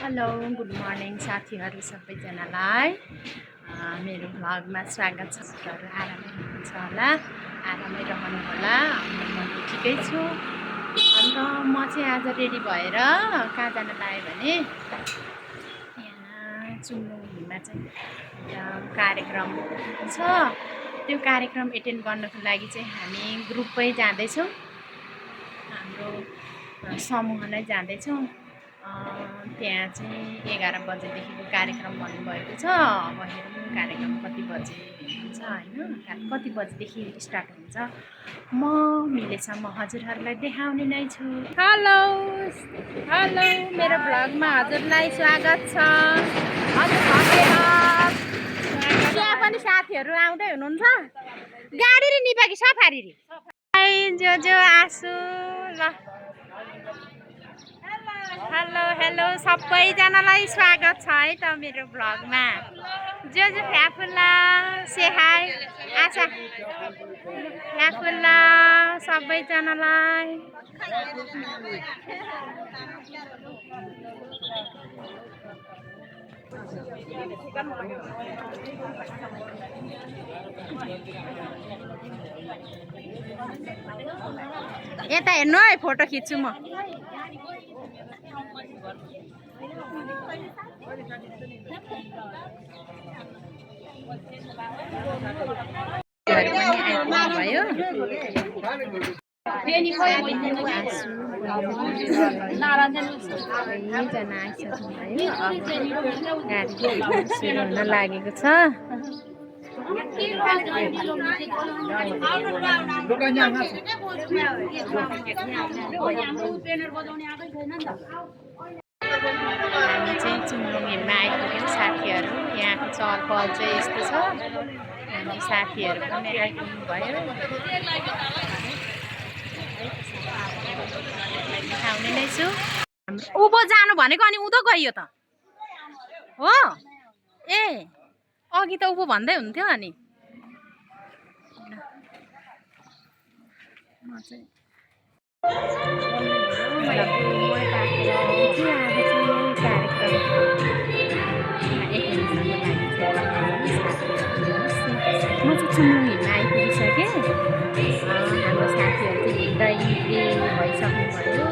Hello good morning साथीहरू सबैजनालाई मेरो भ्लगमा स्वागत छ। तपाईँहरू आरामै हुनुहुन्छ होला, आरामै रहनु होला। म ठिकै छु। अन्त म चाहिँ आज रेडी भएर कहाँ जान लाग्यो भने यहाँ चुम्बुङमा चाहिँ कार्यक्रम छ। त्यो कार्यक्रम एटेन्ड गर्नको लागि चाहिँ हामी ग्रुपै जाँदैछौँ, हाम्रो समूह नै जाँदैछौँ। त्यहाँ चाहिँ 11 बजेदेखिको कार्यक्रम भन्नुभएको छ। अब हेरौँ कार्यक्रम कति बजे हुन्छ होइन, कति बजेदेखि स्टार्ट हुन्छ। म मिलेसम्म हजुरहरूलाई देखाउने नै छु। हेलो हेलो, मेरो भ्लगमा हजुरलाई स्वागत छ। त्यहाँ पनि साथीहरू आउँदै हुनुहुन्छ। गाडी रे निपाकी सफारी रे जो आसु ल। हेलो हेलो सबैजनालाई स्वागत छ है त मेरो भ्लगमा। जो फ्याफुल्ला से हाय आशा फ्याफुल्ला सबैजनालाई। यता हेर्नु है, फोटो खिच्छु म। भयो लागेको छ। हामी चाहिँ चुम्बुङ हेर्न आइपुग्यौँ साथीहरू। यहाँको चहलपहल चाहिँ यस्तो छ। हामी साथीहरू पनि आइपुग्नु भयो। देखाउने नै छु। उँभो जानु भनेको अनि उँधो गइयो त हो। ए अघि त उँभो भन्दै हुन्थ्यो अनि। म चाहिँ चुम्बुङ हेर्न आइपुगिसकेँ। हाम्रो साथीहरू चाहिँ भित्र इन्ट्री भइसक्नु भयो।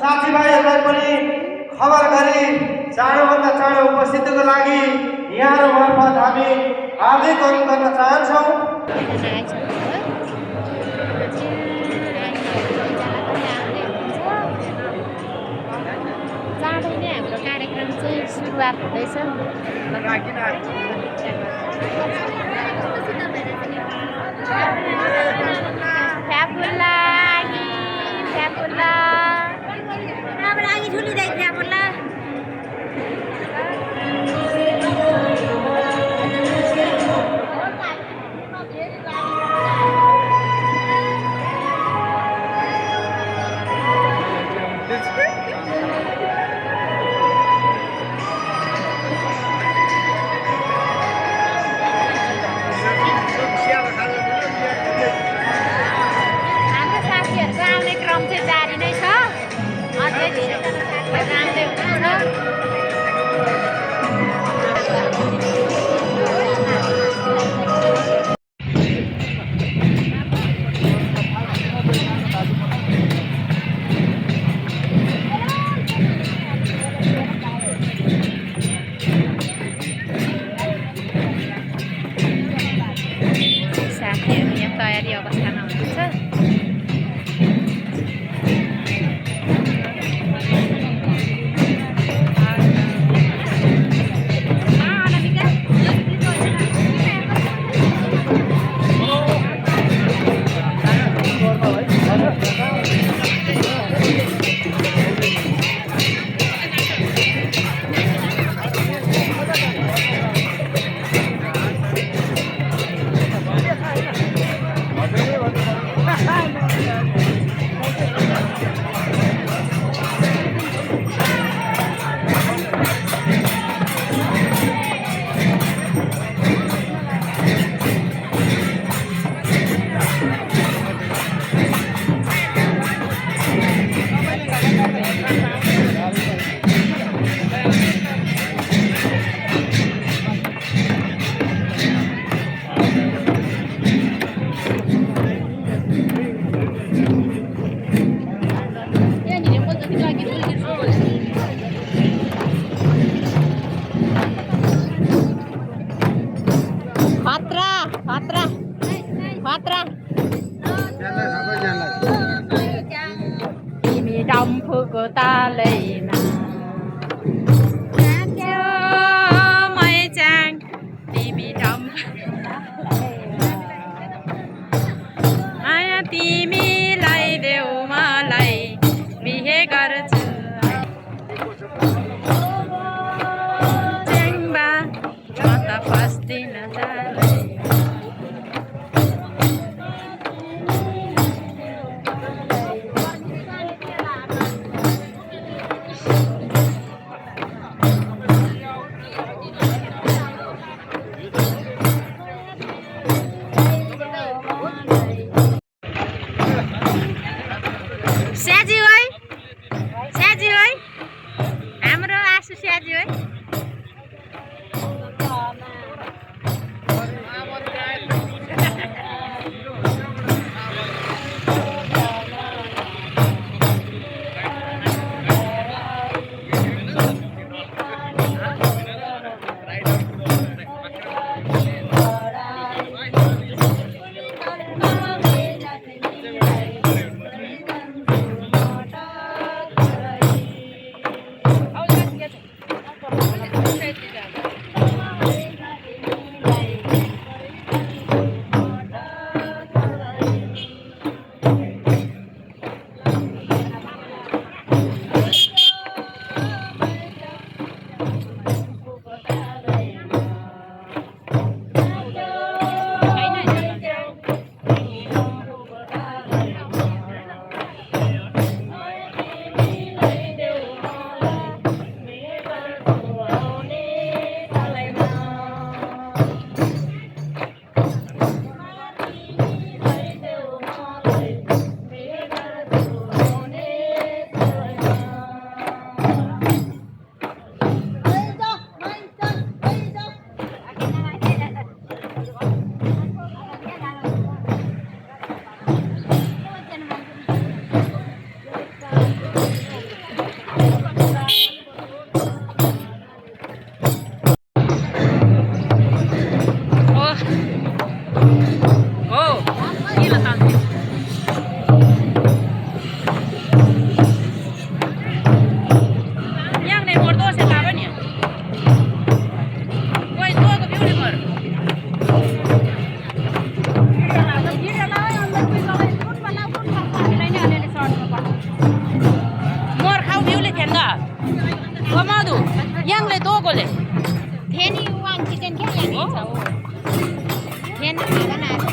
साथीभाइहरूलाई पनि खबर गरी चाँडोभन्दा चाँडो उपस्थितिको लागि यहाँहरू मार्फत हामी हार्दिक अनुरोध गर्न चाहन्छौँ। चाँडै नै हाम्रो कार्यक्रम चाहिँ सुरुवात हुँदैछ। साथीहरू यहाँ तयारी अवस्थामा हुनुहुन्छ। तिमी डम्फुको तालैमा मैचाङ तिमी माया तिमीलाई देऊ मलाई बिहे गर्छु च्याङ्बा म त फस्दिन जालै Madu, yang le to gole. Theni uang chicken kaya yang ini tahu. Theni ada nasi.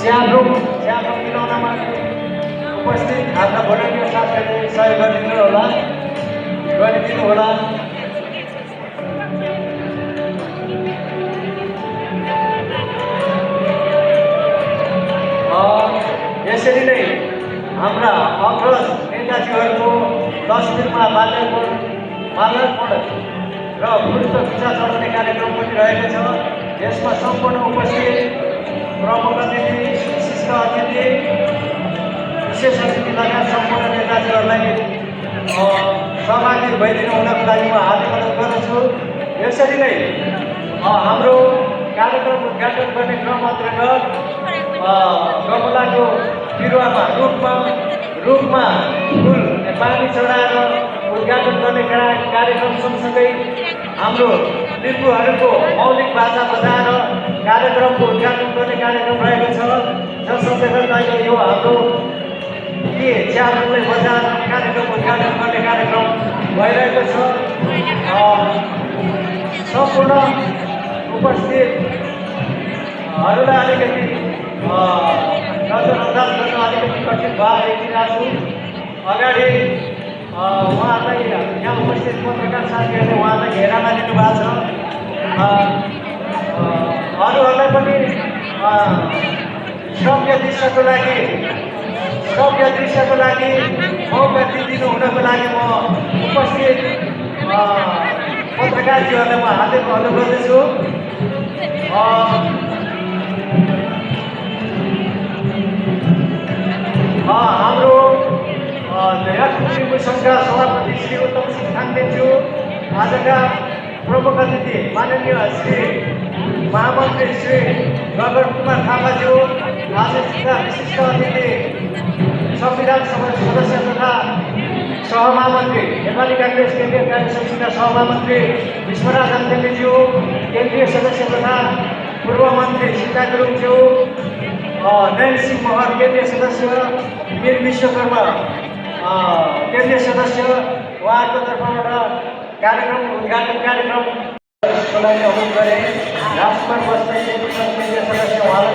च्याब्रुङ मिलाउनमा उपस्थित हाम्रा भोलिन्टियर साथीहरूले सहयोग गरिदिनु होला। यसरी नै हाम्रा अग्रज नेताजीहरूको तस्बिरमा माल्यार्पण र पुष्प गुच्छा चढाउने कार्यक्रम पनि रहेको छ। यसमा सम्पूर्ण उपस्थित प्रमुख अतिथि, विशिष्ट अतिथि, विशेष अतिथि लगायत सम्पूर्ण नेताजीहरूलाई सहभागी भइदिनु हुनको लागि म हार्दिक अनुरोध गर्दछु। यसरी नै हाम्रो कार्यक्रम उद्घाटन गर्ने क्रम अन्तर्गत गमलाको बिरुवामा रुखमा फुल पानी चढाएर उद्घाटन गर्ने कार्यक्रम सँगसँगै हाम्रो लिम्बूहरूको मौलिक भाषा बजाएर कार्यक्रमको उद्घाटन गर्ने कार्यक्रम रहेको छ। जसले गर्दा यो हाम्रो च्याब्रुङलाई बजाएर कार्यक्रम उद्घाटन गर्ने कार्यक्रम भइरहेको छ। सम्पूर्ण उपस्थितहरूलाई अलिकति नजरअन्दाज गर्न अलिकति कठिन भाव देखिरहेको छु। अगाडि उहाँलाई यहाँ उपस्थित पत्रकार साथीहरूले उहाँलाई घेरामा लिनुभएको छ। अरूहरूलाई पनि श्रव्य दृश्यको लागि मौका दिनु हुनको लागि म उपस्थित पत्रकारजीहरूलाई म हार्दिक अनुरोध गर्दछु। हाम्रो सङ्घका सभापति श्री उत्तम सिंह थाङदेनज्यू, आजका प्रमुख अतिथि माननीय श्री महामन्त्री श्री गगन कुमार थापाज्यू, आजका विशिष्ट अतिथि संविधान सभा सदस्य तथा सहमहामन्त्री नेपाली काङ्ग्रेस केन्द्रीय कार्य समितिका सहमहामन्त्री विश्वराज आञ्चल्यज्यू, केन्द्रीय सदस्य तथा पूर्व मन्त्री सीता गुरुङज्यू, नयन सिंह महर केन्द्रीय सदस्य, वीर विश्वकर्मा केन्द्रीय सदस्य, उहाँहरूको तर्फबाट उद्घाटन कार्यक्रमको लागि अनुरोध गरे। राजकुमार बस्ने केन्द्रीय सदस्य उहाँलाई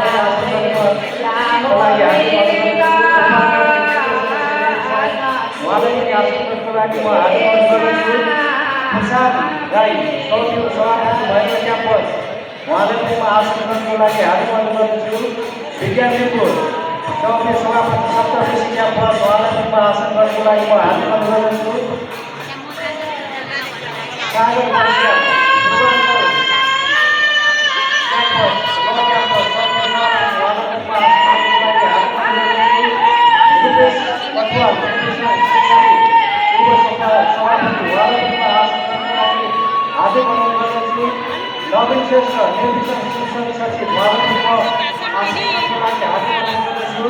आशीर्वादको लागि म हार्दिक अनुरोध गर्दछु। प्रसाद राई सौर्य सभापति भएको क्याम्पस उहाँलाई पनि म आशीर्वादको लागि हार्दिक अनुरोध गर्दछु। विज्ञान रिपोर्ट सौर्य सभापति सप्तऋषि क्याम्पस उहाँलाई पनि म आशीर्वादको लागि म हार्दिक अनुरोध गर्दछु। सागर नवीन श्रेष्ठ निर्देशन शिक्षण सचिव उहाँलाई म आशीर्वादको लागि हार्दिक अनुरोध गर्दछु।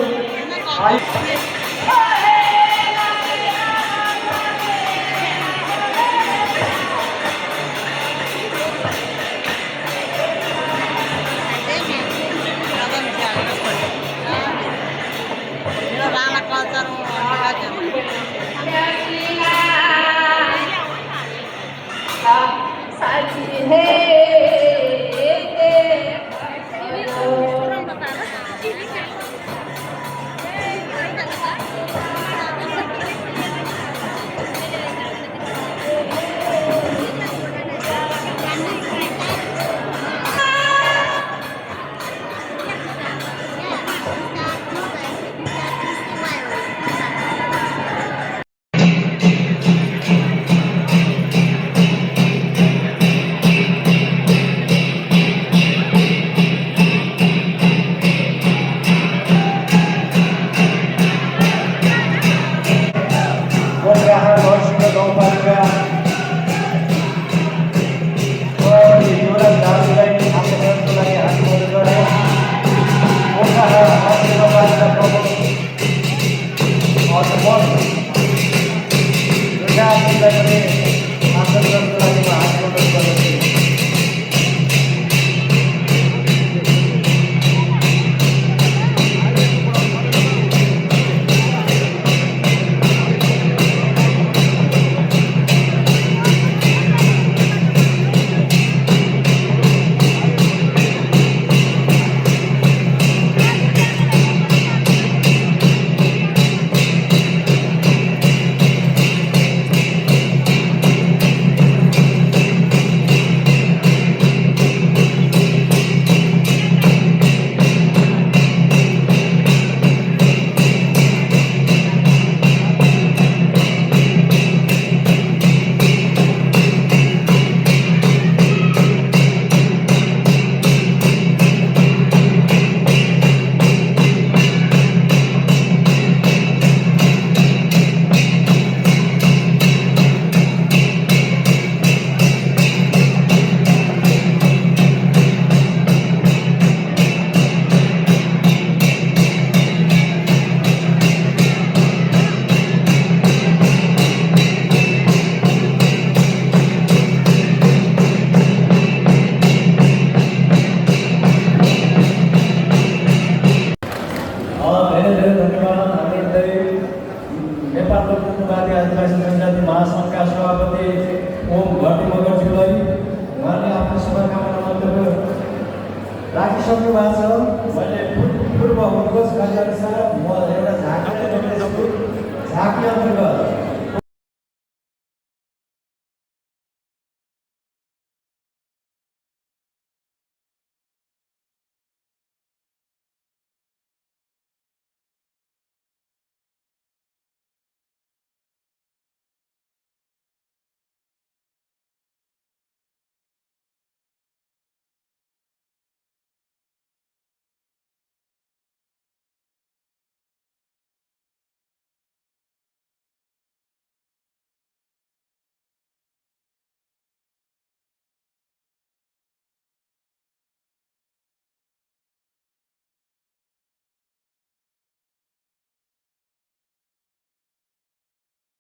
आइसक्नु भएको छ। मैले पूर्व उद्घोष गरेअनुसार म एउटा झाँक्री ल्याउँदैछु। झाँक्री अन्तर्गत